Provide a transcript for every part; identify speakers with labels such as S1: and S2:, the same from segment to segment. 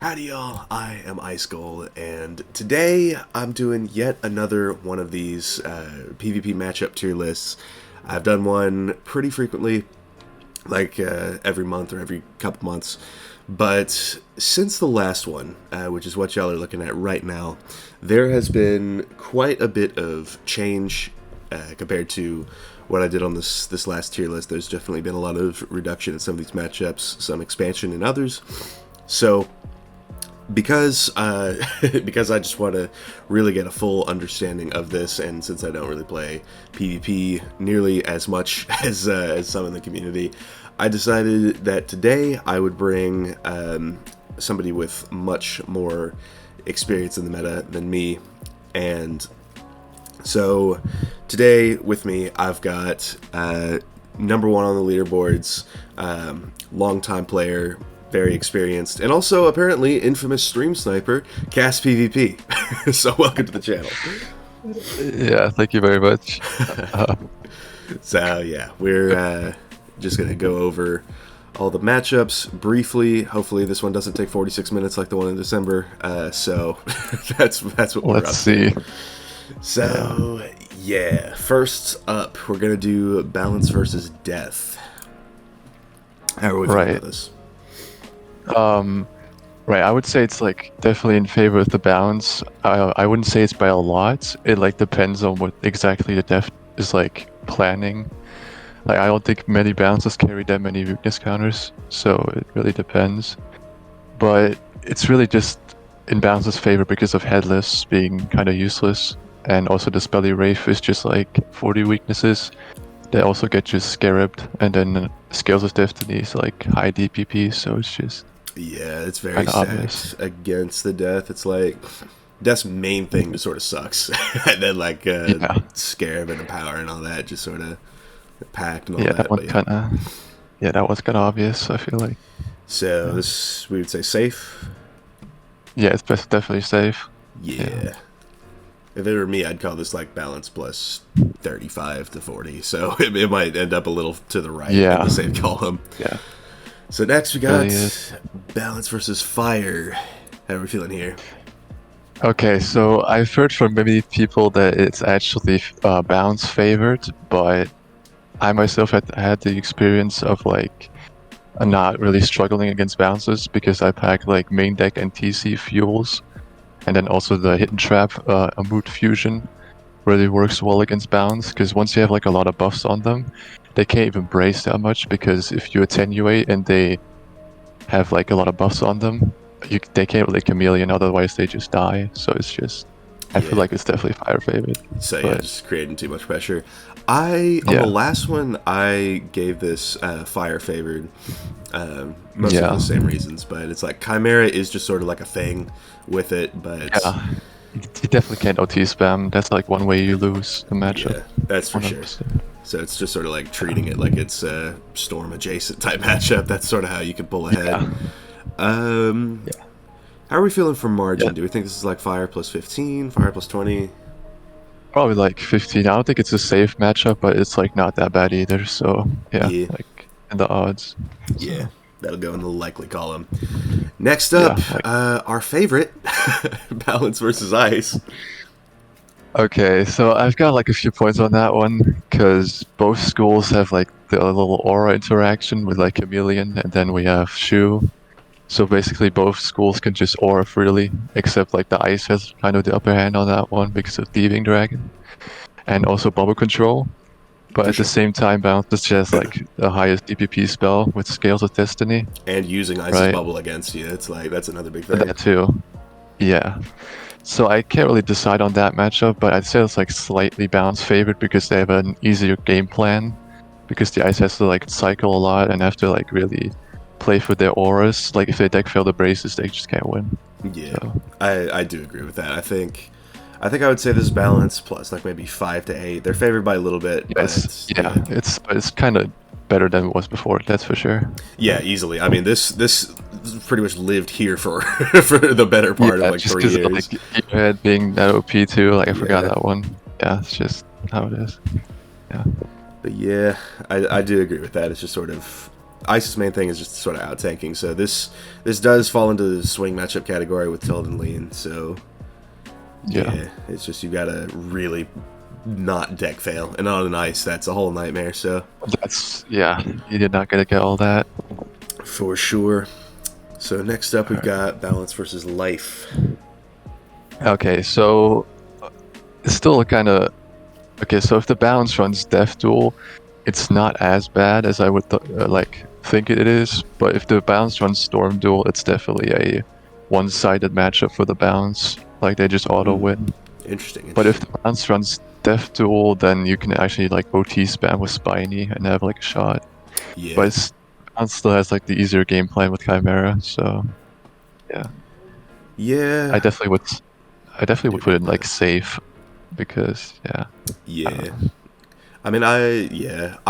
S1: Howdy y'all, I am Ice Gold, and today I'm doing yet another one of these PvP matchup tier lists. I've done one pretty frequently, like every month or every couple months, but since the last one, which is what y'all are looking at right now, there has been quite a bit of change compared to what I did on this last tier list. There's definitely been a lot of reduction in some of these matchups, some expansion in others, so because because I just want to really get a full understanding of this, and since I don't really play PvP nearly as much as some in the community, I decided that today I would bring somebody with much more experience in the meta than me. And so today with me I've got number one on the leaderboards, longtime player, very experienced, and also apparently infamous stream sniper, CassPvP. So welcome to the channel.
S2: Yeah, thank you very much.
S1: So yeah, we're just gonna go over all the matchups briefly. Hopefully this one doesn't take 46 minutes like the one in December. So that's what we're up to.
S2: Let's see.
S1: So yeah, first up we're gonna do balance versus death. How are we feeling about this?
S2: Right, I would say it's like definitely in favor of the balance. I wouldn't say it's by a lot. It like depends on what exactly the dev is like planning. Like I don't think many balances carry that many weakness counters, so it really depends. But it's really just in balance's favor because of headless being kind of useless, and also the Spelly Wraith is just like 40 weaknesses. They also get you scarabed, and then Scales of Destiny is like high DPP, so it's just...
S1: Yeah, it's very stacked against the death. It's like death's main thing just sort of sucks, and then like Scarab and Empower and all that just sort of packed and all that.
S2: That one kind of that was kind of obvious, I feel like.
S1: So this we would say safe.
S2: Yeah, it's definitely safe.
S1: Yeah. If it were me, I'd call this like balance plus 35 to 40. So it might end up a little to the right in the same column.
S2: Yeah.
S1: So next we got balance versus fire. How are we feeling here?
S2: Okay, so I've heard from many people that it's actually balance favored, but I myself had the experience of like not really struggling against balances because I pack like main deck and TC fuels, and then also the hidden trap, a mood fusion, really works well against balance because once you have like a lot of buffs on them, they can't even brace that much, because if you attenuate and they have like a lot of buffs on them, they can't really chameleon, otherwise they just die. So it's just, I feel like it's definitely fire favored.
S1: So yeah, just creating too much pressure. On the last one, I gave this fire favored, mostly for the same reasons, but it's like Chimera is just sort of like a thing with it, but...
S2: You definitely can't OT spam. That's like one way you lose the matchup.
S1: Yeah, that's for 100%. Sure. So it's just sort of like treating it like it's a storm adjacent type matchup. That's sort of how you can pull ahead. How are we feeling for margin? Do we think this is like fire plus 15, fire plus 20?
S2: Probably like 15. I don't think it's a safe matchup, but it's like not that bad either. So yeah. Like in the odds.
S1: Yeah. That'll go in the likely column. Next up, our favorite, balance versus ice.
S2: Okay, so I've got like a few points on that one, because both schools have like the little aura interaction with like Chameleon, and then we have Shu. So basically both schools can just aura freely, except like the ice has kind of the upper hand on that one because of Thieving Dragon. And also Bubble Control. But at the same time, Balance has like the highest DPP spell with Scales of Destiny.
S1: And using Ice's Bubble against you, it's like, that's another big thing.
S2: That too. Yeah. So I can't really decide on that matchup, but I'd say it's like slightly Balance favored because they have an easier game plan. Because the Ice has to like cycle a lot and have to like really play for their auras. Like if they deck fail the braces, they just can't win.
S1: Yeah, so. I do agree with that. I think I would say this is balance plus like maybe 5 to 8. They're favored by a little bit.
S2: Yes, it's kind of better than it was before. That's for sure.
S1: Yeah, easily. I mean, this pretty much lived here for for the better part of like 3 years.
S2: Like Head being that OP too. Like I forgot that one. Yeah, it's just how it is. Yeah.
S1: But yeah, I do agree with that. It's just sort of Ice's main thing is just sort of out tanking. So this does fall into the swing matchup category with Tilt and Lean. So yeah, it's just you gotta really not deck fail, and on an ice that's a whole nightmare. So
S2: that's you're not gonna get all that
S1: for sure. So next up we've got balance versus life.
S2: Okay, so it's still kind of okay. So if the balance runs Death Duel, it's not as bad as I would think it is. But if the balance runs Storm Duel, it's definitely a one-sided matchup for the balance. Like they just auto win.
S1: Interesting.
S2: But if the balance runs Death Duel, then you can actually like OT spam with Spiny and have like a shot.
S1: Yeah.
S2: But balance still has like the easier game plan with Chimera. So yeah.
S1: Yeah.
S2: I definitely would put it in like safe, because
S1: yeah. I mean, in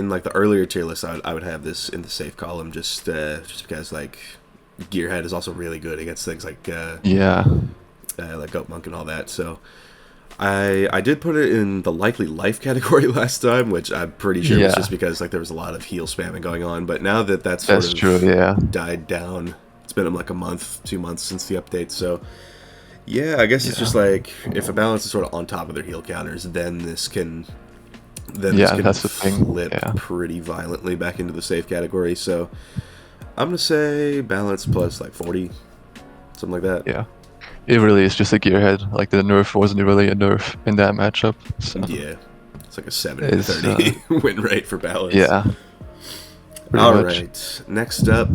S1: like the earlier tier list, I would have this in the safe column just because like Gearhead is also really good against things like like Goat Monk and all that. So I did put it in the likely life category last time, which I'm pretty sure was just because like there was a lot of heal spamming going on. But now that's true, died down. It's been like a month, 2 months since the update, so. Yeah, I guess it's just like if a balance is sort of on top of their heal counters, then this can
S2: that's the thing.
S1: Flip pretty violently back into the safe category. So I'm gonna say balance plus like 40, something like that.
S2: Yeah, it really is just a Gearhead. Like the nerf wasn't really a nerf in that matchup. So.
S1: Yeah, it's like a 70-30 win rate for balance.
S2: Yeah.
S1: All right, next up,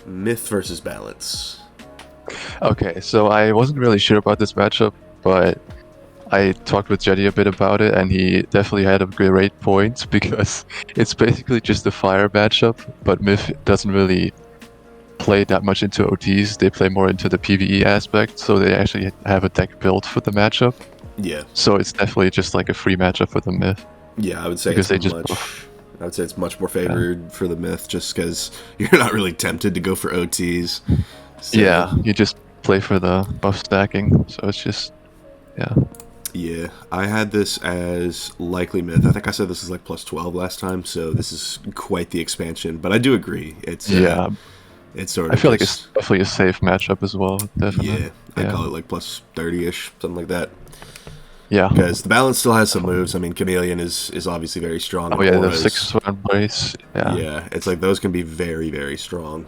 S1: Myth versus balance.
S2: Okay, so I wasn't really sure about this matchup, but I talked with Jetty a bit about it, and he definitely had a great point, because it's basically just a fire matchup, but Myth doesn't really play that much into OTs. They play more into the PvE aspect, so they actually have a deck built for the matchup.
S1: Yeah.
S2: So it's definitely just like a free matchup for the Myth.
S1: Yeah, I would say it's much more favored for the Myth, just because you're not really tempted to go for OTs. So,
S2: yeah, you just play for the buff stacking, so it's just,
S1: Yeah, I had this as likely Myth. I think I said this is like plus 12 last time, so this is quite the expansion. But I do agree. It's it's sort of.
S2: I feel like it's definitely a safe matchup as well. Definitely.
S1: Yeah, I call it like plus 30-ish, something like that.
S2: Yeah,
S1: because the balance still has some moves. I mean, Chameleon is obviously very strong.
S2: Oh yeah, the 6-1 brace.
S1: Yeah, it's like those can be very, very strong.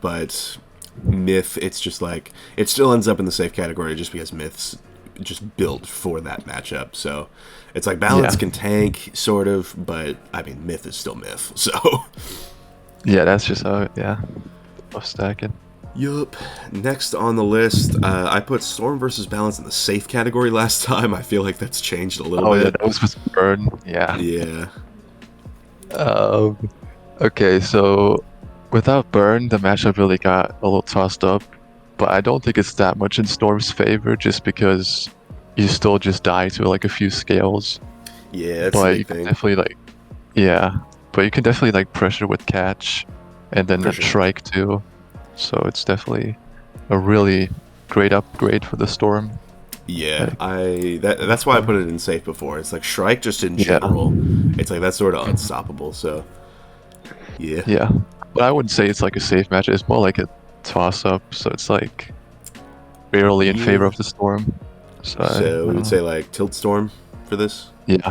S1: But Myth, it's just like it still ends up in the safe category just because Myth's just built for that matchup. So it's like balance can tank sort of, but I mean Myth is still Myth. So
S2: yeah, that's just how buff stacking.
S1: Yup. Next on the list, I put Storm versus Balance in the safe category last time. I feel like that's changed a little bit.
S2: Oh yeah, that was with Burn. Yeah.
S1: Yeah.
S2: Okay, so without Burn, the matchup really got a little tossed up, but I don't think it's that much in Storm's favor, just because you still just die to like a few scales.
S1: Yeah, that's
S2: but
S1: the
S2: you
S1: thing.
S2: Can definitely but you can definitely like pressure with catch, and then the Shrike too. So it's definitely a really great upgrade for the Storm.
S1: Yeah, that's why I put it in safe before. It's like Shrike just in general. It's like that's sort of unstoppable. So yeah.
S2: Yeah, but I wouldn't say it's like a safe match. It's more like a toss-up. So it's like barely in favor of the Storm.
S1: So we would say like Tilt Storm for this.
S2: Yeah.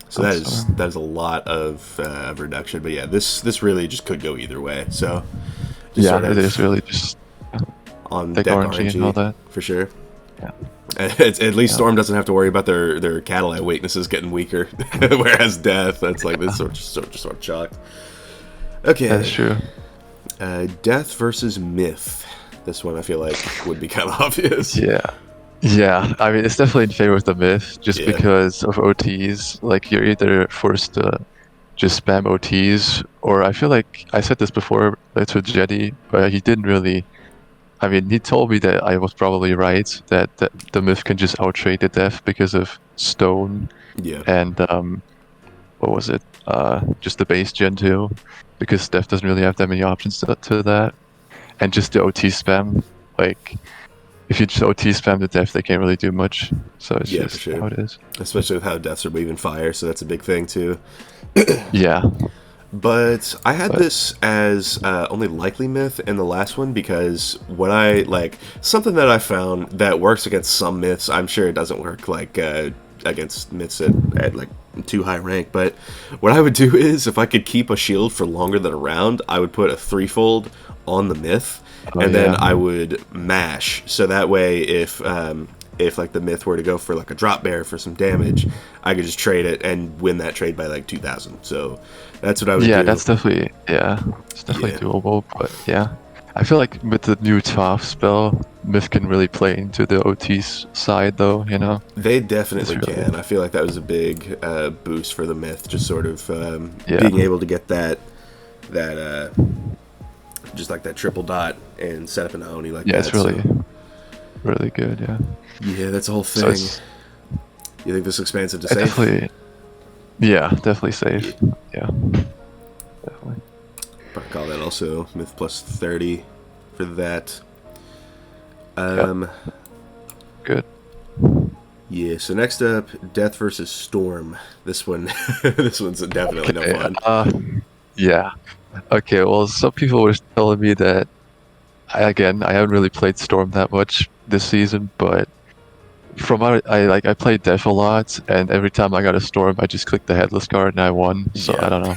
S1: So that is a lot of reduction. But yeah, this really just could go either way. So.
S2: It is really just
S1: on deck RNG
S2: and all that
S1: for sure.
S2: Yeah,
S1: at least Storm doesn't have to worry about their Catalyst weaknesses getting weaker, whereas Death, that's like this sort of chalk. Okay,
S2: that's true.
S1: Death versus Myth. This one I feel like would be kind of obvious.
S2: Yeah. I mean, it's definitely in favor of the Myth, just because of OTs. Like you're either forced to just spam OTs, or I feel like I said this before to Jetty, but he didn't really. I mean, he told me that I was probably right, that the Myth can just outtrade the Death because of Stone.
S1: Yeah.
S2: And what was it? Just the base gen too, because Death doesn't really have that many options to that, and just the OT spam. Like, if you just OT spam the Death, they can't really do much. So it's just how it is.
S1: Especially with how Deaths are weaving fire, so that's a big thing too.
S2: Yeah.
S1: But I had this as only likely myth in the last one because when I, like, something that I found that works against some myths, I'm sure it doesn't work, like, against myths at like, too high rank, but what I would do is, if I could keep a shield for longer than a round, I would put a threefold on the myth, and then I would mash, so that way if like the myth were to go for like a drop bear for some damage, I could just trade it and win that trade by like 2,000. So that's what I would do.
S2: Yeah, that's definitely, it's definitely doable, but yeah. I feel like with the new top spell, myth can really play into the OT's side though, you know?
S1: They definitely can. I feel like that was a big boost for the myth, just sort of being able to get that just like that triple dot and set up an Oni like that.
S2: Yeah, it's really, really good, yeah.
S1: Yeah, that's the whole thing.
S2: So
S1: you think this expansive to safe?
S2: Definitely, yeah, definitely safe. Yeah, definitely.
S1: Probably call that also myth plus 30 for that.
S2: Good.
S1: Yeah, so next up, Death versus Storm. This one, this one's definitely no fun.
S2: Yeah. Okay, well, some people were telling me that, I haven't really played Storm that much this season, but from what I played Death a lot, and every time I got a Storm, I just clicked the Headless card and I won. So I don't know.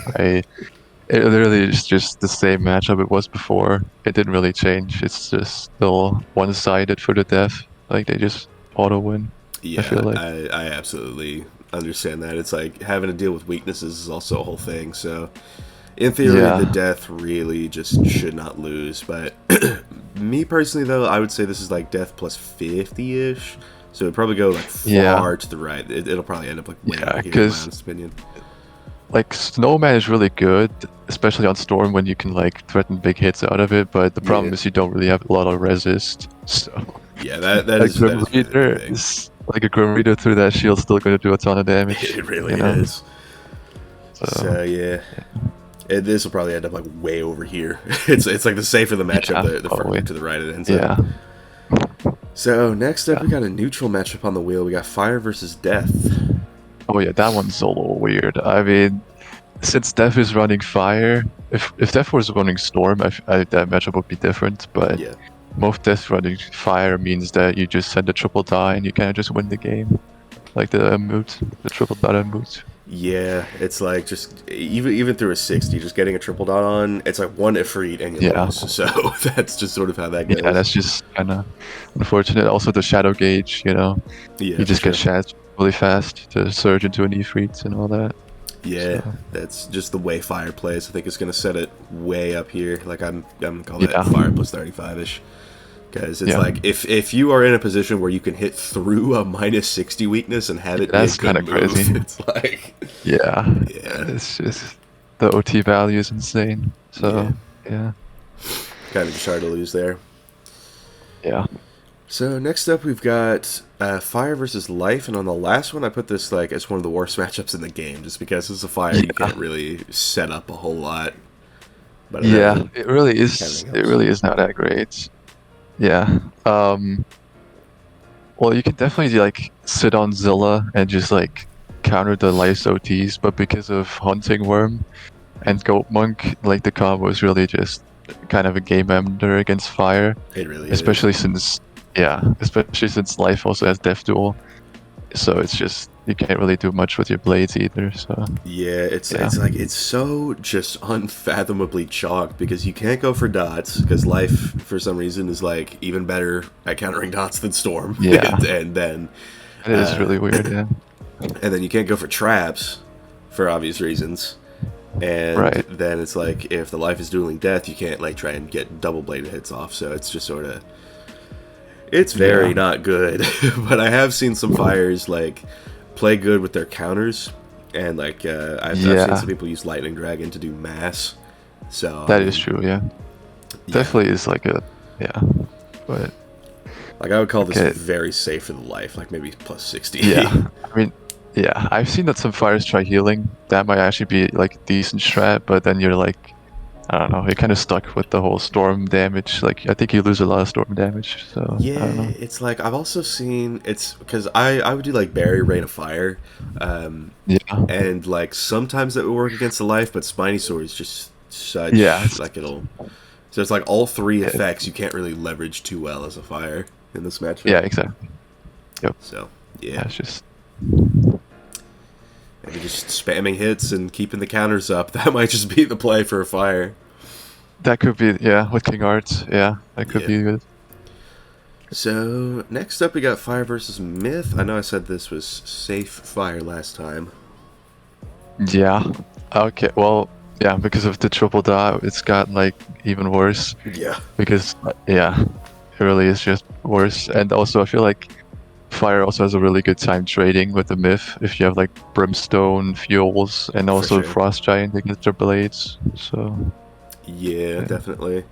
S2: It literally is just the same matchup it was before. It didn't really change. It's just still one-sided for the Death. Like, they just auto-win.
S1: Yeah,
S2: I feel like.
S1: I absolutely understand that. It's like having to deal with weaknesses is also a whole thing, so in theory, the Death really just should not lose. But me personally, though, I would say this is like Death plus 50-ish. So it'd probably go like far to the right. It'll probably end up like way over here, in my honest opinion.
S2: Like, Snowman is really good, especially on Storm when you can like threaten big hits out of it. But the problem is you don't really have a lot of resist. So
S1: yeah, that
S2: like
S1: is
S2: Grim Reaper is like a Grim Reaper through that shield still going to do a ton of damage.
S1: It really is. So yeah. This will probably end up like way over here. It's like the safer the matchup, the further to the right it ends up. So next up, we got a neutral matchup on the wheel. We got Fire versus Death.
S2: Oh yeah, that one's a little weird. I mean, since Death is running Fire, if Death was running Storm, that matchup would be different. But most Death running Fire means that you just send a triple die and you kind of just win the game, like the triple dot emote.
S1: Yeah, it's like just even through a 60, just getting a triple dot on, it's like one Ifrit and you lose. So that's just sort of how that goes.
S2: Yeah, that's just kind of unfortunate. Also, the Shadow Gauge, you know, you just get shot really fast to surge into an Ifrit and all that.
S1: Yeah, that's just the way Fire plays. I think it's gonna set it way up here. Like I'm gonna call that Fire plus 35-ish. Because it's like, if you are in a position where you can hit through a minus 60 weakness and have it
S2: that's kind of crazy.
S1: It's like...
S2: Yeah. It's just... The OT value is insane. So, yeah.
S1: Kind of just hard to lose there.
S2: Yeah.
S1: So, next up we've got Fire versus Life. And on the last one, I put this like as one of the worst matchups in the game. Just because it's a Fire, you can't really set up a whole lot. But
S2: it really is. It really is not that great. Yeah. Well, you can definitely like sit on Zilla and just like counter the Life's OTs, but because of Hunting Worm and Goat Monk, like the combo is really just kind of a game ender against Fire.
S1: It really
S2: especially since Life also has Death Duel. So it's just you can't really do much with your blades either. So
S1: it's like it's so just unfathomably chalked because you can't go for dots because Life for some reason is like even better at countering dots than Storm. And then
S2: it is really weird.
S1: And then you can't go for traps for obvious reasons. And then it's like if the Life is dueling Death, you can't like try and get double bladed hits off. So it's just sort of it's very not good. But I have seen some Fires like play good with their counters, and like I've seen some people use Lightning Dragon to do mass. So
S2: that is true. Definitely is like a but
S1: like I would call this very safe for the Life, like maybe plus 60.
S2: I mean, I've seen that some Fires try healing. That might actually be like a decent strat, but then you're like, I don't know. He kind of stuck with the whole storm damage. Like, I think you lose a lot of storm damage. So I don't
S1: Yeah,
S2: know.
S1: it's like I've also seen it's because I would do like Barrier Rain of Fire,
S2: Yeah,
S1: and like sometimes that would work against the life, but Spiny Sword is just
S2: yeah,
S1: such like it'll. So it's like all three
S2: yeah,
S1: effects you can't really leverage too well as a fire in this matchup.
S2: yeah, exactly. Yep.
S1: So
S2: Yeah,
S1: yeah,
S2: it's just
S1: maybe just spamming hits and keeping the counters up. That might just be the play for a fire.
S2: that could be, yeah, with King Arts. Yeah, that could
S1: Yeah.
S2: be good.
S1: So next up we got Fire versus Myth. I know I said this was safe fire last time.
S2: Yeah. Okay. Well, yeah, because of the triple dot, it's gotten like even worse.
S1: Yeah.
S2: Because yeah, it really is just worse. And also, I feel like Fire also has a really good time trading with the Myth if you have like Brimstone, Fuels, and also
S1: sure.
S2: Frost Giant against their blades. So
S1: Yeah, definitely.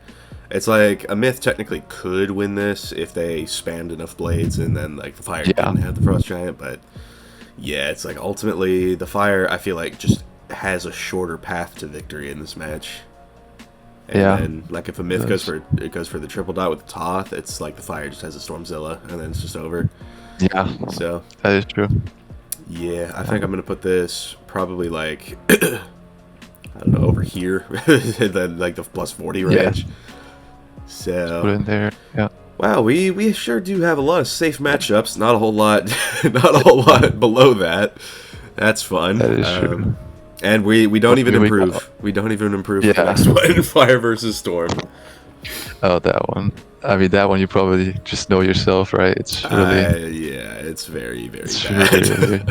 S1: It's like a Myth technically could win this if they spammed enough blades and then like the Fire
S2: yeah,
S1: didn't have the Frost Giant, but yeah, it's like ultimately the Fire I feel like just has a shorter path to victory in this match. And
S2: yeah,
S1: then like if a Myth goes for the triple dot with the Toth, it's like the Fire just has a Stormzilla and then it's just over.
S2: yeah,
S1: So
S2: that is true.
S1: yeah, I think I'm gonna put this probably like I don't know, over here, like the plus 40 range.
S2: Yeah.
S1: So
S2: Put it in there. Yeah.
S1: wow, we sure do have a lot of safe matchups. Not a whole lot, not a whole lot below that. That's fun.
S2: That is true.
S1: And we don't even
S2: we
S1: improve.
S2: got-
S1: We don't even improve
S2: Yeah.
S1: the next one. Fire versus Storm.
S2: Oh, that one. I mean, that one you probably just know yourself, right? It's really,
S1: Yeah, it's very
S2: it's
S1: bad.
S2: really,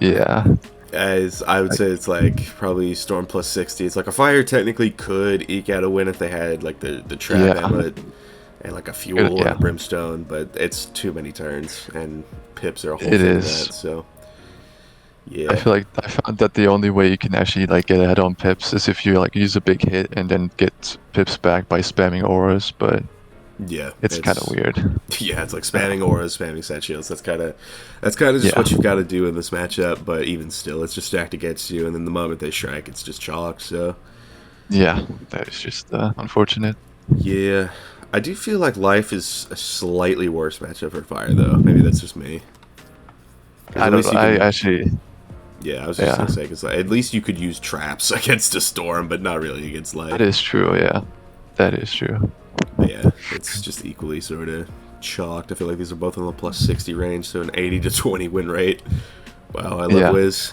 S2: yeah,
S1: As I would say, it's like probably Storm plus 60. It's like a Fire technically could eke out a win if they had like the trap
S2: Yeah.
S1: amulet and like a fuel and
S2: Yeah.
S1: a brimstone, but it's too many turns and pips are a whole
S2: It
S1: thing
S2: is.
S1: of that. So
S2: I
S1: yeah,
S2: feel like I found that the only way you can actually like get ahead on pips is if you like use a big hit and then get pips back by spamming auras, but
S1: yeah,
S2: it's kind of weird.
S1: Yeah, it's like spamming auras, spamming set shields. That's kind of just
S2: Yeah.
S1: what you've got to do in this matchup. But even still, it's just stacked against you, and then the moment they strike, it's just chalk. So
S2: Yeah, that is just unfortunate.
S1: yeah, I do feel like Life is a slightly worse matchup for Fire, though. Maybe that's just me. 'Cause
S2: I
S1: at
S2: don't
S1: least
S2: know.
S1: you
S2: I
S1: can-
S2: actually,
S1: Yeah, I was just
S2: Yeah.
S1: gonna say because at least you could use traps against a Storm, but not really against Life.
S2: that is true. Yeah, that is true.
S1: But yeah, it's just equally sort of chalked. I feel like these are both in the plus 60 range, so an 80 to 20 win rate. Wow, I love
S2: Yeah.
S1: Wiz.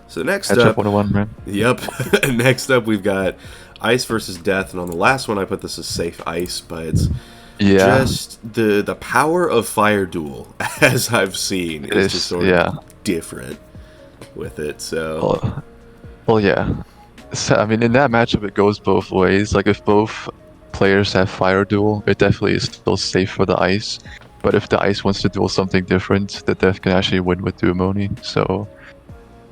S1: So next
S2: Catch
S1: up,
S2: up 101, man.
S1: yep. Next up, we've got Ice versus Death, and on the last one, I put this as safe Ice, but it's
S2: Yeah,
S1: just the power of Fire Duel, as I've seen,
S2: it
S1: is
S2: is.
S1: just sort
S2: Yeah.
S1: of different with it. So
S2: Well, yeah. So, I mean, in that matchup, it goes both ways. Like, if both players have Fire Duel, it definitely is still safe for the Ice. But if the Ice wants to duel something different, the Death can actually win with Duomoni. So,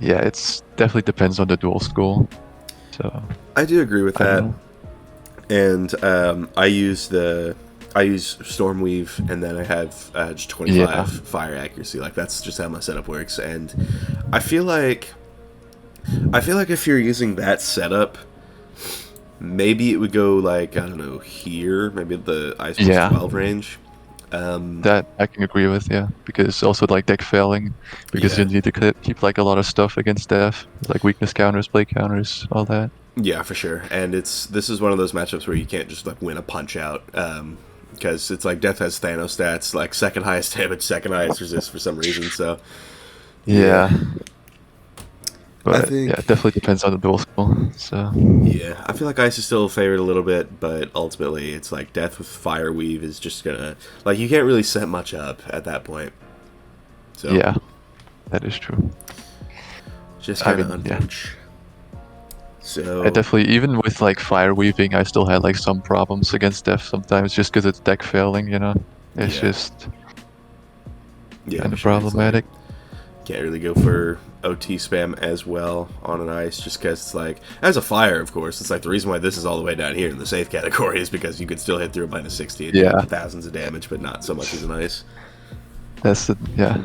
S2: yeah, it's definitely depends on the duel school. So,
S1: I do agree with
S2: I
S1: that.
S2: don't know.
S1: And I use Stormweave, and then I have just 25
S2: Yeah.
S1: fire accuracy. Like that's just how my setup works. And I feel like if you're using that setup, maybe it would go like I don't know here, maybe the Ice plus
S2: Yeah.
S1: 12 range.
S2: That I can agree with, yeah. Because also, like, deck failing, because
S1: Yeah.
S2: you need to keep, like, a lot of stuff against Death. Like, weakness counters, play counters, all that.
S1: Yeah, for sure. And this is one of those matchups where you can't just like win a punch out. Because it's like Death has Thanos stats, like second highest damage, second highest resist for some reason. So
S2: Yeah. But
S1: think-
S2: yeah, it definitely depends on the duel school. So
S1: yeah, I feel like Ice is still favored a little bit, but ultimately it's like Death with Fire Weave is just gonna like you can't really set much up at that point. So
S2: yeah, that is true.
S1: just
S2: I
S1: kind of
S2: mean, yeah.
S1: unfortunate. So
S2: I definitely, even with like fire weaving, I still had like some problems against Death sometimes, just because it's deck failing. You know, it's
S1: Yeah.
S2: just
S1: yeah,
S2: kind
S1: for
S2: of
S1: sure, it's like,
S2: problematic.
S1: can't really go for OT spam as well on an Ice, just because it's like as a Fire, of course, it's like the reason why this is all the way down here in the safe category is because you could still hit through a minus 60 and
S2: Yeah.
S1: do thousands of damage, but not so much as an Ice.
S2: That's the But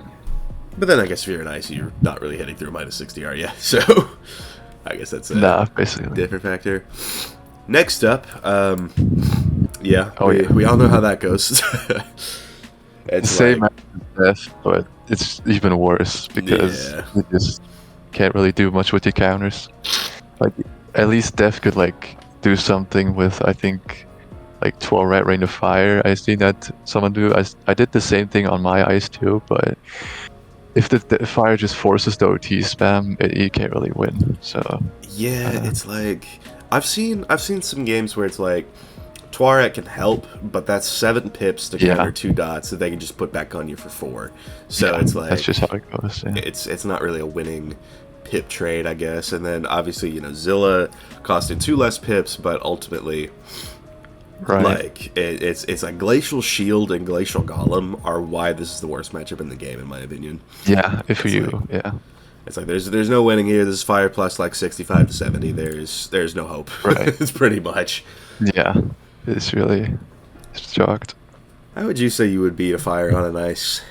S1: But then I guess if you're an Ice, you're not really hitting through a minus 60, are you? So I guess that's a
S2: Nah, basically.
S1: different factor. Next up, yeah,
S2: Oh, yeah.
S1: we all know how that goes. It's
S2: Same
S1: like,
S2: as death, but it's even worse because
S1: yeah,
S2: you just can't really do much with your counters. Like, at least death could like do something with, I think, like 12 red rain of fire. I seen that someone do. I did the same thing on my ice too, but if the fire just forces the OT spam, you can't really win. So
S1: yeah, it's like I've seen some games where it's like Twaret can help, but that's 7 pips to counter 2 dots that they can just put back on you for 4. So it's like
S2: that's just how it goes. Yeah.
S1: It's not really a winning pip trade, I guess. And then obviously, you know, Zilla costing 2 less pips, but ultimately,
S2: Right.
S1: like it's like Glacial Shield and Glacial Golem are why this is the worst matchup in the game, in my opinion.
S2: Yeah, if
S1: It's
S2: you,
S1: like-
S2: yeah.
S1: It's like there's no winning here. This is fire plus like 65 to 70. There's no hope.
S2: Right.
S1: It's pretty much.
S2: Yeah, it's really shocked.
S1: How would you say you would beat a fire on an ice?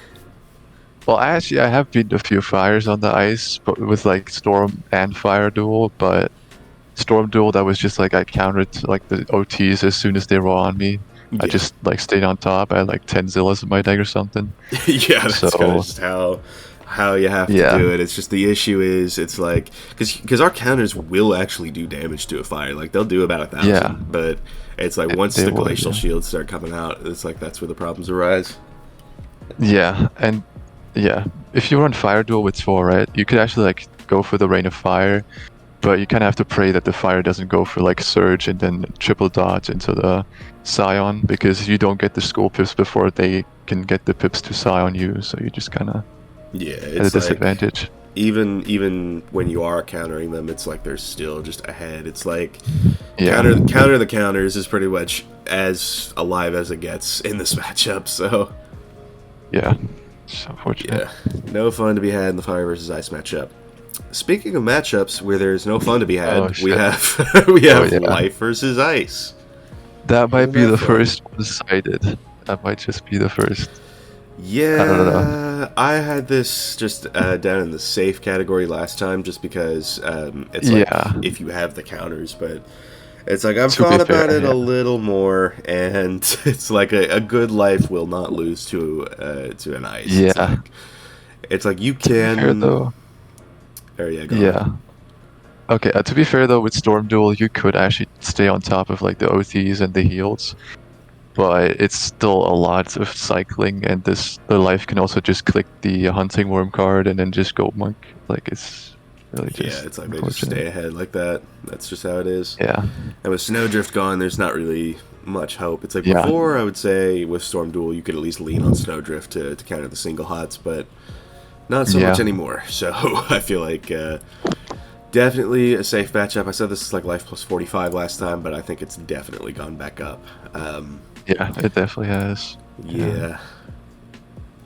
S2: Well, actually, I have beaten a few fires on the ice, but with like Storm and Fire duel. But Storm duel, that was just like I countered like the OTs as soon as they were on me. I
S1: Yeah.
S2: just like stayed on top. I had like 10 Zillas in my deck or something.
S1: Yeah, that's
S2: So-
S1: kind of just how you have to
S2: Yeah.
S1: do it. It's just the issue is it's like because our counters will actually do damage to a fire. Like they'll do about 1,000.
S2: Yeah.
S1: But it's like once
S2: They
S1: the
S2: would,
S1: glacial
S2: yeah.
S1: shields start coming out, it's like that's where the problems arise.
S2: Yeah, and yeah, if you run Fire duel with 4, right, you could actually like go for the Rain of Fire, but you kind of have to pray that the fire doesn't go for like Surge and then triple dodge into the Scion, because you don't get the school pips before they can get the pips to Scion you, so you just kind of
S1: Yeah,
S2: at a
S1: it's like
S2: disadvantage.
S1: even when you are countering them, it's like they're still just ahead. It's like
S2: Yeah.
S1: counter the counters is pretty much as alive as it gets in this matchup. So
S2: Yeah, it's unfortunate.
S1: yeah, no fun to be had in the fire versus ice matchup. Speaking of matchups where there's no fun to be had,
S2: Oh,
S1: we
S2: shit.
S1: have
S2: yeah.
S1: life versus ice.
S2: That might be
S1: Isn't
S2: the
S1: that fun?
S2: first one cited. That might just be the first.
S1: Yeah, I had this just down in the safe category last time, just because it's like
S2: Yeah.
S1: if you have the counters, but it's like I've
S2: To be
S1: thought about
S2: fair,
S1: it
S2: yeah.
S1: a little more, and it's like a good life will not lose to an ice.
S2: Yeah.
S1: It's like you
S2: Fair
S1: can.
S2: though.
S1: Oh yeah, go on.
S2: Yeah. Okay, to be fair though, with Storm Duel, you could actually stay on top of like the OTs and the heals, but it's still a lot of cycling, and the life can also just click the Hunting Worm card and then just go Monk. Like it's really just
S1: Yeah, it's like they just
S2: unfortunate.
S1: stay ahead like that. That's just how it is.
S2: Yeah,
S1: And with Snowdrift gone, there's not really much hope. It's like
S2: Yeah.
S1: before, I would say with Storm Duel, you could at least lean on Snowdrift to counter the single hots, but not so much
S2: Yeah.
S1: anymore. So I feel like definitely a safe matchup. I said this is like life plus 45 last time, but I think it's definitely gone back up.
S2: yeah, it definitely has.
S1: Yeah.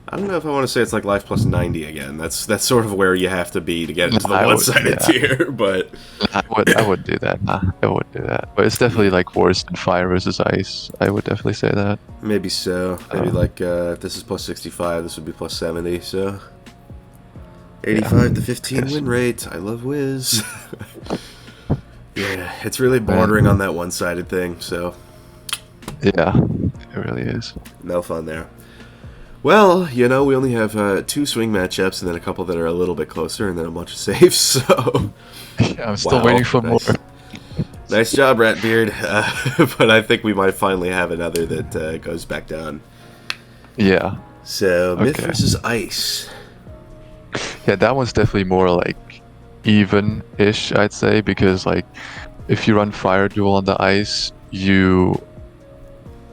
S1: I don't know if I want to say it's like life plus 90 again. That's sort of where you have to be to get into the
S2: I would-
S1: one-sided
S2: yeah.
S1: tier, but
S2: I would do that. Nah, I would do that. But it's definitely like worse than Fire versus Ice. I would definitely say that.
S1: maybe so. Maybe like if this is plus 65, this would be plus 70, so 85 to 15
S2: Yes.
S1: win rate. I love Wiz. Yeah, it's really bordering on that one-sided thing, so
S2: Yeah, it really is.
S1: no fun there. Well, you know, we only have 2 swing matchups and then a couple that are a little bit closer and then a bunch of saves, so
S2: Yeah, I'm still
S1: Wow,
S2: waiting for
S1: nice.
S2: more.
S1: Nice job, Ratbeard. But I think we might finally have another that goes back down.
S2: Yeah.
S1: So, Myth
S2: Okay.
S1: versus Ice.
S2: Yeah, that one's definitely more like even-ish, I'd say, because like if you run Fire Duel on the ice, you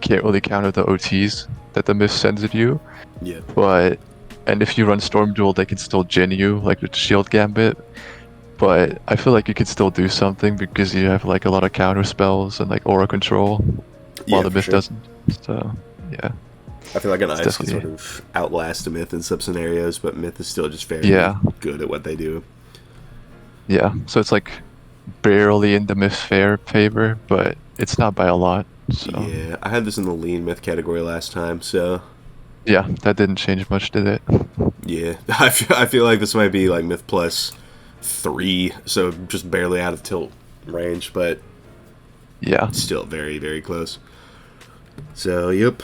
S2: can't really counter the OTs that the Myth sends at you.
S1: Yeah.
S2: And if you run Storm Duel, they can still gen you, like with Shield Gambit. But I feel like you can still do something because you have like a lot of counter spells and like aura control,
S1: Yeah,
S2: while the
S1: for
S2: Myth
S1: sure.
S2: doesn't. So, yeah.
S1: I feel like an
S2: It's
S1: Ice can
S2: definitely-
S1: sort of outlast a Myth in some scenarios, but Myth is still just very
S2: Yeah.
S1: good at what they do.
S2: Yeah, so it's like barely in the Myth fair favor, but it's not by a lot. So
S1: Yeah, I had this in the lean Myth category last time, so
S2: yeah, that didn't change much, did it?
S1: yeah. I feel like this might be like Myth plus 3, so just barely out of tilt range, but
S2: Yeah.
S1: still very, very close. So, yep.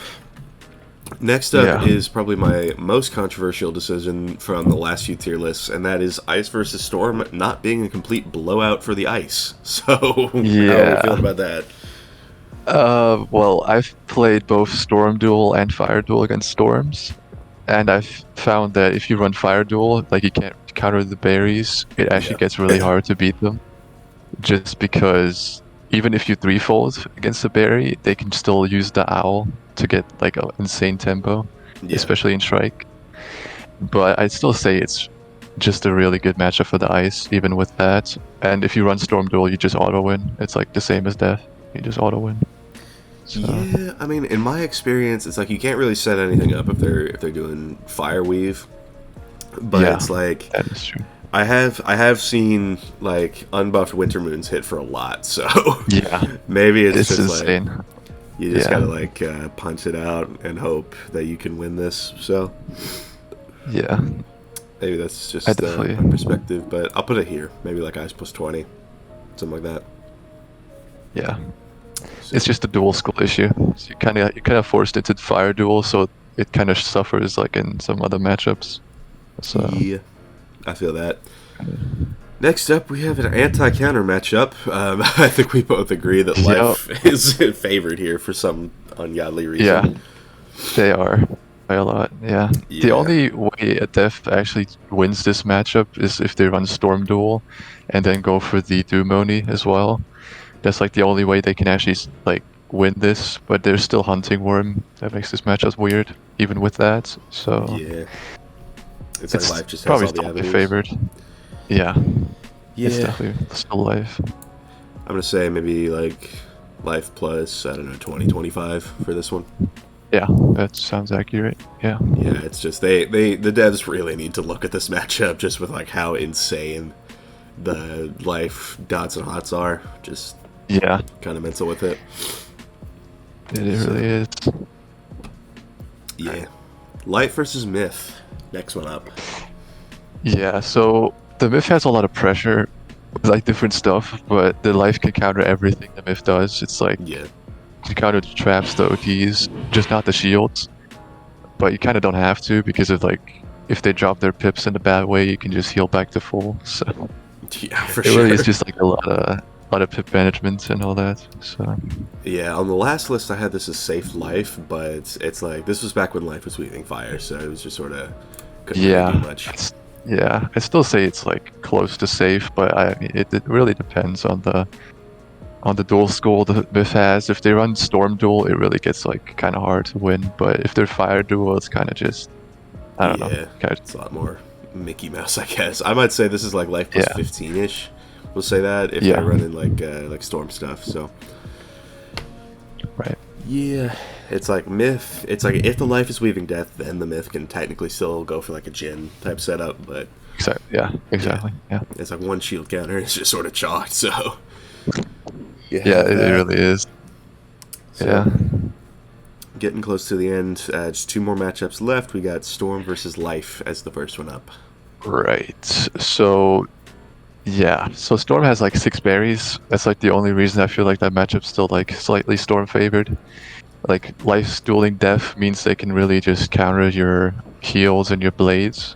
S1: Next up is probably my most controversial decision from the last few tier lists, and that is Ice versus Storm not being a complete blowout for the Ice. So, how are you feeling about that?
S2: Well, I've played both Storm Duel and Fire Duel against Storms, and I've found that if you run Fire Duel, like you can't counter the berries, it actually gets really hard to beat them. Just because even if you 3-fold against a berry, they can still use the owl to get like an insane tempo, especially in Strike. But I'd still say it's just a really good matchup for the Ice, even with that. And if you run Storm Duel, you just auto-win. It's like the same as Death. You just auto-win. So.
S1: Yeah, I mean, in my experience, it's like you can't really set anything up if they're doing Fire Weave. But it's like
S2: that is true.
S1: I have seen like unbuffed Winter Moons hit for a lot, so maybe it's just insane. Like you just gotta like punch it out and hope that you can win this. So maybe that's just my perspective, but I'll put it here. Maybe like Ice plus 20, something like that.
S2: Yeah, so. It's just a dual skill issue. So you kind of forced into Fire Duel, so it kind of suffers like in some other matchups. So.
S1: Yeah. I feel that. Next up, we have an anti-counter matchup. I think we both agree that Life is favored here for some ungodly reason.
S2: Yeah, they are by a lot. Yeah. The only way a Death actually wins this matchup is if they run Storm Duel and then go for the Doomoni as well. That's like the only way they can actually like win this. But there's still Hunting Worm that makes this matchup weird, even with that. So
S1: yeah. It's like Life just has
S2: probably
S1: all the avenues.
S2: Favored. Yeah. It's definitely still Life.
S1: I'm gonna say maybe like Life plus, I don't know, 20, 25 for this one.
S2: Yeah, that sounds accurate. Yeah.
S1: Yeah, it's just the devs really need to look at this matchup just with like how insane the Life dots and hots are. Just kind of mental with it.
S2: It really is.
S1: Yeah. Light versus Myth. Next one up.
S2: Yeah, so the Myth has a lot of pressure, like different stuff, but the Life can counter everything the Myth does. It's like you counter the traps, the OTs, just not the shields. But you kind of don't have to because of like if they drop their pips in a bad way, you can just heal back to full. So
S1: yeah, for
S2: it really is just like a lot of pip management and all that. So
S1: yeah, on the last list I had this as safe Life, but it's like this was back when Life was weaving fire, so it was just sort of couldn't really do much.
S2: Yeah, I still say it's like close to safe, but I mean it really depends on the dual skill the Myth has. If they run Storm Duel, it really gets like kind of hard to win. But if they're Fire Duel, it's kind of just I don't know.
S1: It's a lot more Mickey Mouse, I guess. I might say this is like Life plus 15-ish. We'll say that if they're running like Storm stuff. So
S2: right.
S1: Yeah, it's like Myth. It's like if the Life is weaving death, then the Myth can technically still go for like a Jhin type setup. But
S2: exactly. Yeah,
S1: it's like one shield counter. It's just sort of chalked. So
S2: it really is. So,
S1: getting close to the end. Just 2 more matchups left. We got Storm versus Life as the first one up.
S2: Right. So Storm has like 6 berries. That's like the only reason I feel like that matchup's still like slightly Storm favored. Like Life's dueling Death means they can really just counter your heals and your blades.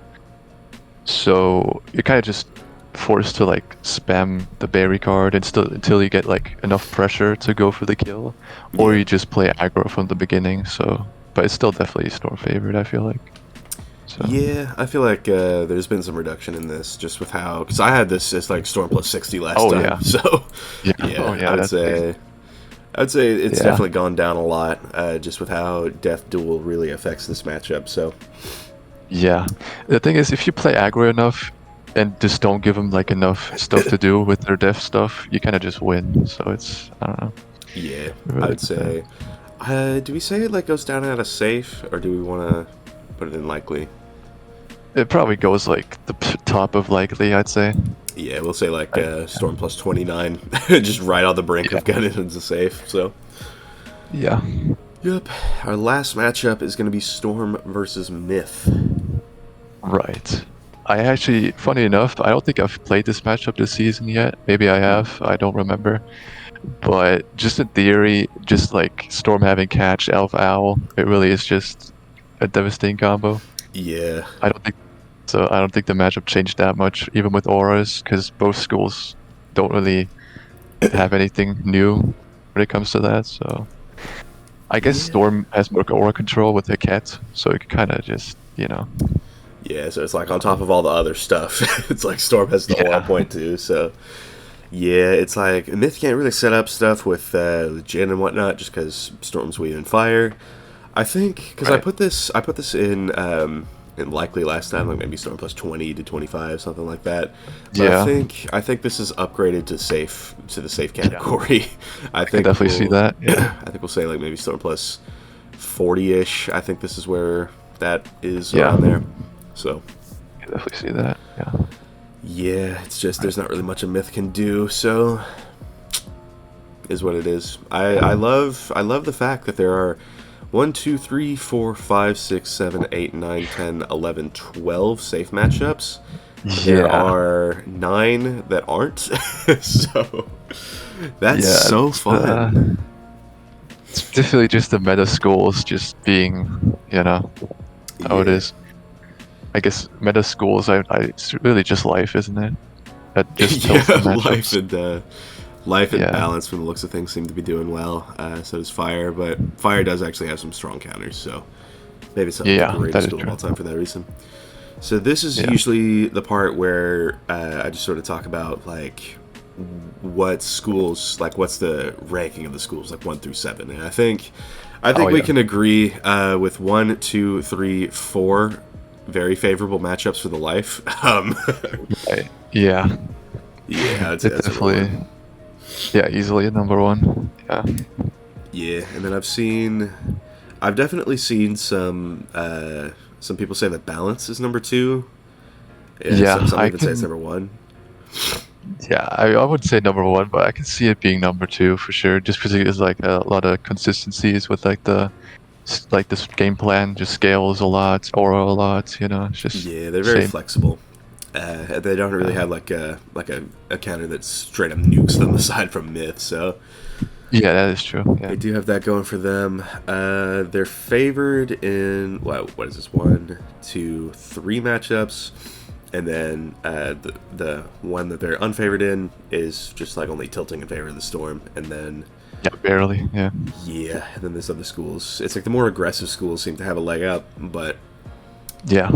S2: So you're kind of just forced to like spam the berry card until you get like enough pressure to go for the kill, or you just play aggro from the beginning. So, but it's still definitely Storm favored, I feel like. So. Yeah,
S1: I feel like there's been some reduction in this just with how, because I had this as like Storm plus 60 last time.
S2: Yeah.
S1: So I'd say it's definitely gone down a lot just with how Death Duel really affects this matchup. So
S2: yeah, the thing is, if you play aggro enough and just don't give them like enough stuff to do with their Death stuff, you kind of just win. So it's, I don't know.
S1: Yeah, really I would say. Do we say it like goes down out of safe, or do we want to put it in likely?
S2: It probably goes like the top of likely, I'd say.
S1: Yeah, we'll say like Storm plus 29, just right on the brink of getting into safe. So
S2: yeah.
S1: Yep. Our last matchup is going to be Storm versus Myth.
S2: Right. I actually, funny enough, I don't think I've played this matchup this season yet. Maybe I have, I don't remember. But just in theory, just like Storm having catch, Elf Owl, it really is just a devastating combo.
S1: Yeah.
S2: I don't think so. I don't think the matchup changed that much, even with auras, because both schools don't really have anything new when it comes to that. So I guess Storm has more aura control with the cat, so it can kind of just, you know.
S1: Yeah, so it's like on top of all the other stuff, it's like Storm has the aura point too. So yeah, it's like Myth can't really set up stuff with Jin and whatnot, just because Storm's weaving fire. I think because I put this in likely last time, like maybe Storm plus 20 to 25, something like that. But
S2: Yeah.
S1: I think this is upgraded to the safe category.
S2: Yeah.
S1: I think
S2: definitely see that. Yeah.
S1: I think we'll say like maybe Storm plus 40-ish. I think this is where that is around there. So
S2: I can definitely see that. Yeah.
S1: Yeah, it's just there's not really much a Myth can do, so is what it is. I love the fact that there are 1, 2, 3, 4, 5, 6, 7, 8, 9, 10, 11, 12 safe matchups. There are 9 that aren't. So that's so fun.
S2: It's definitely just the meta schools just being, you know, how it is. I guess meta schools, it's really just life, isn't it? That just tells the matchups.
S1: Life and balance, from the looks of things, seem to be doing well. So does Fire, but Fire does actually have some strong counters, so maybe it's not the greatest school of all time for that reason. So this is usually the part where I just sort of talk about like what schools, like what's the ranking of the schools, like 1 through 7, and I think we can agree with 1, 2, 3, 4 very favorable matchups for the life.
S2: Yeah,
S1: I'd say that's
S2: definitely. Yeah, easily a number 1.
S1: Yeah, and then I've definitely seen some people say that balance is number 2. Some even say it's number 1.
S2: Yeah, I would say number 1, but I can see it being number 2 for sure, just because there's like a lot of consistencies with like this game plan just scales a lot, aura a lot, you know. It's just
S1: they're very flexible. They don't really have like a counter that straight up nukes them aside from Myth. So
S2: yeah, that is true. Yeah.
S1: They do have that going for them. They're favored in what is this, 1, 2, 3 matchups, and then the one that they're unfavored in is just like only tilting in favor of the Storm, and then.
S2: Yeah, barely. Yeah.
S1: Yeah, and then there's other schools. It's like the more aggressive schools seem to have a leg up, but
S2: yeah.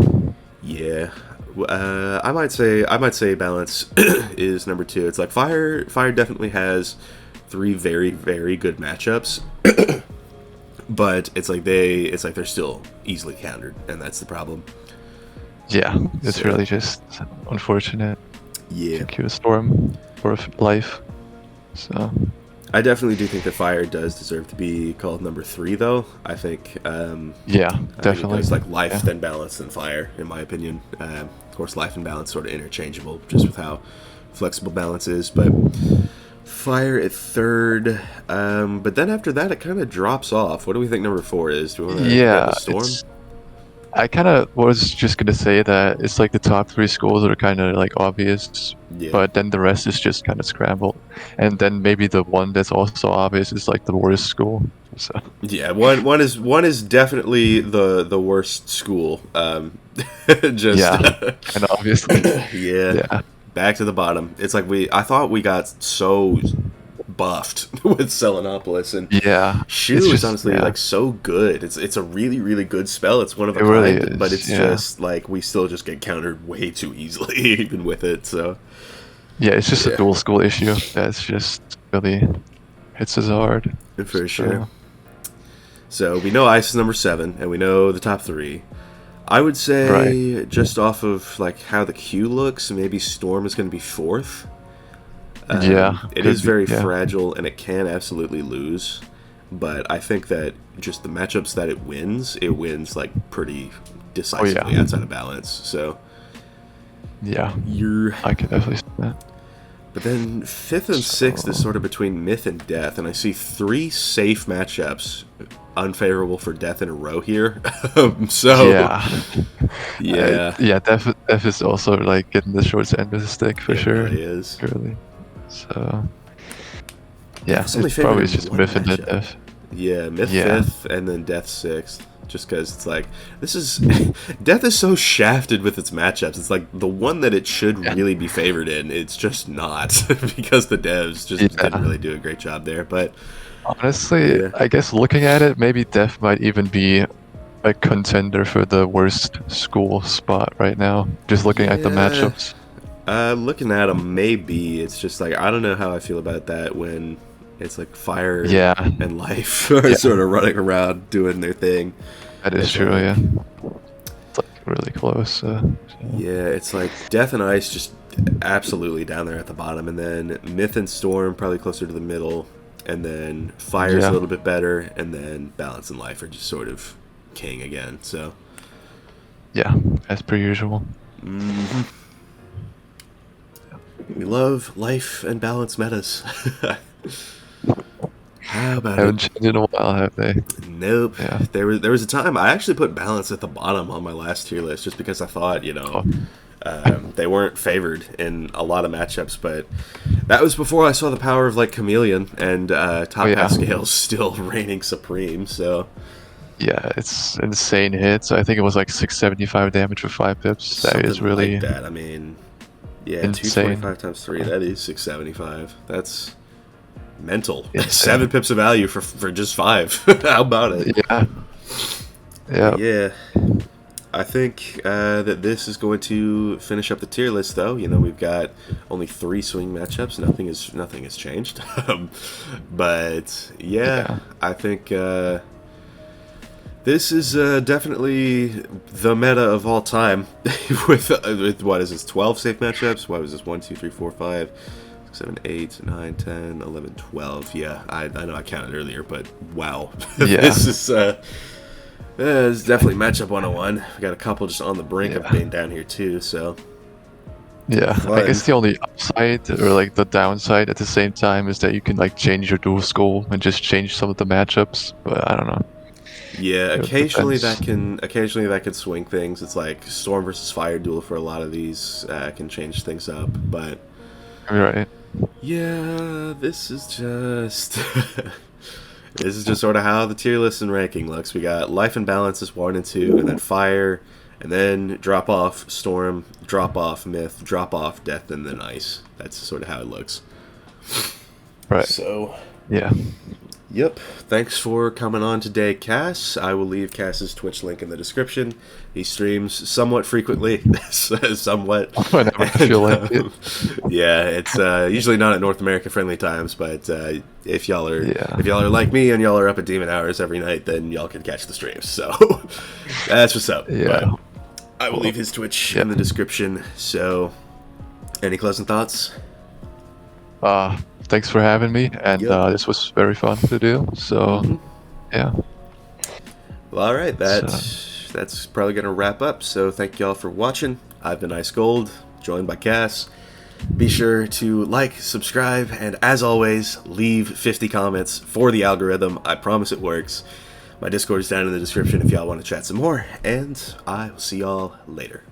S1: I might say balance is number 2. It's like Fire definitely has 3 very, very good matchups, but it's like they're still easily countered, and that's the problem.
S2: Yeah, it's really just unfortunate.
S1: Yeah,
S2: Q Storm or life. So
S1: I definitely do think that Fire does deserve to be called number 3, though. I think.
S2: Definitely.
S1: It's like life, then balance, then Fire, in my opinion. Of course, life and balance sort of interchangeable, just with how flexible balance is. But Fire at 3rd. But then after that, it kind of drops off. What do we think number 4 is? Do we want to the Storm?
S2: I kind of was just gonna say that it's like the top 3 schools are kind of like obvious, but then the rest is just kind of scrambled, and then maybe the one that's also obvious is like the worst school. So
S1: yeah, one is definitely the worst school. Just
S2: and obviously,
S1: yeah. Back to the bottom. It's like I thought we got so buffed with Selenopolis, and Shu is honestly like so good. It's a really, really good spell. It's one of a kind, really but it's just like we still just get countered way too easily even with it. So
S2: yeah, it's just a dual school issue that's just really hits us hard
S1: for sure. So we know Ice is number 7, and we know the top 3. I would say just off of like how the queue looks, maybe Storm is going to be 4th. It is very fragile, and it can absolutely lose. But I think that just the matchups that it wins like pretty decisively outside of balance. So
S2: I can definitely see that.
S1: But then 5th and 6th is sort of between Myth and Death, and I see 3 safe matchups unfavorable for Death in a row here. So
S2: Yeah.
S1: yeah,
S2: Yeah, Def is also like getting the short end of the stick for
S1: it
S2: sure.
S1: really is.
S2: Really. So yeah,
S1: It's only
S2: it's
S1: favored
S2: probably
S1: in
S2: just
S1: one
S2: Myth and then
S1: matchup.
S2: Def.
S1: Yeah, Myth
S2: Yeah.
S1: 5th and then Death 6th. Just because it's like, this is... Death is so shafted with its matchups. It's like the one that it should really be favored in, it's just not. Because the devs just didn't really do a great job there. But
S2: honestly,
S1: yeah.
S2: I guess looking at it, maybe Def might even be a contender for the worst school spot right now. Just looking at the matchups.
S1: Looking at them, maybe. It's just like, I don't know how I feel about that when it's like Fire
S2: Yeah.
S1: and Life are sort of running around doing their thing.
S2: That is
S1: It's
S2: true,
S1: like-
S2: yeah. It's like really close. So.
S1: Yeah, it's like Death and Ice just absolutely down there at the bottom, and then Myth and Storm probably closer to the middle, and then Fire's a little bit better, and then Balance and Life are just sort of king again. So
S2: yeah, as per usual.
S1: We love Life and Balance metas. How about
S2: Haven't
S1: it?
S2: changed in a while, have they?
S1: Nope.
S2: Yeah.
S1: There was a time I actually put Balance at the bottom on my last tier list just because I thought, you know, they weren't favored in a lot of matchups, but that was before I saw the power of like Chameleon and top half scales still reigning supreme. So
S2: yeah, it's insane hits. I think it was like 675 damage for 5 pips. That is really
S1: like that. I mean, yeah,
S2: insane.
S1: 225 times 3. That is 675. That's mental.
S2: Insane.
S1: 7 pips of value for just 5. How about it?
S2: Yeah. Yeah.
S1: Yeah. I think that this is going to finish up the tier list, though. You know, we've got only 3 swing matchups. Nothing has changed. But yeah, I think this is definitely the meta of all time. with what is this? 12 safe matchups. What was this? 1, 2, 3, 4, 5, 6, 7, 8, 9, 10, 11, 12. Yeah, I know I counted earlier, but wow.
S2: Yeah.
S1: This is it's definitely matchup 101. We got a couple just on the brink of being down here too, so
S2: yeah.
S1: fun.
S2: I guess the only upside or like the downside at the same time is that you can like change your dual skull and just change some of the matchups, but I don't know.
S1: Yeah, occasionally
S2: depends.
S1: that can swing things. It's like Storm versus Fire duel for a lot of these can change things up, but
S2: Right.
S1: yeah, this is just this is just sort of how the tier list and ranking looks. We got Life and Balance is 1 and 2, and then Fire, and then drop off Storm, drop off Myth, drop off Death, and then Ice. That's sort of how it looks.
S2: Right.
S1: So
S2: Yeah.
S1: yep. Thanks for coming on today, Cass. I will leave Cass's Twitch link in the description. He streams somewhat frequently, somewhat.
S2: Whenever I feel like it.
S1: Yeah, it's usually not at North America friendly times, but if y'all are like me and y'all are up at demon hours every night, then y'all can catch the streams. So that's what's up.
S2: Yeah.
S1: But I will leave his Twitch in the description. So, any closing thoughts?
S2: Thanks for having me, and this was very fun to do. So, yeah.
S1: Well, all right, that's probably gonna wrap up. So, thank y'all for watching. I've been Ice Gold, joined by Cass. Be sure to like, subscribe, and as always, leave 50 comments for the algorithm. I promise it works. My Discord is down in the description if y'all want to chat some more, and I will see y'all later.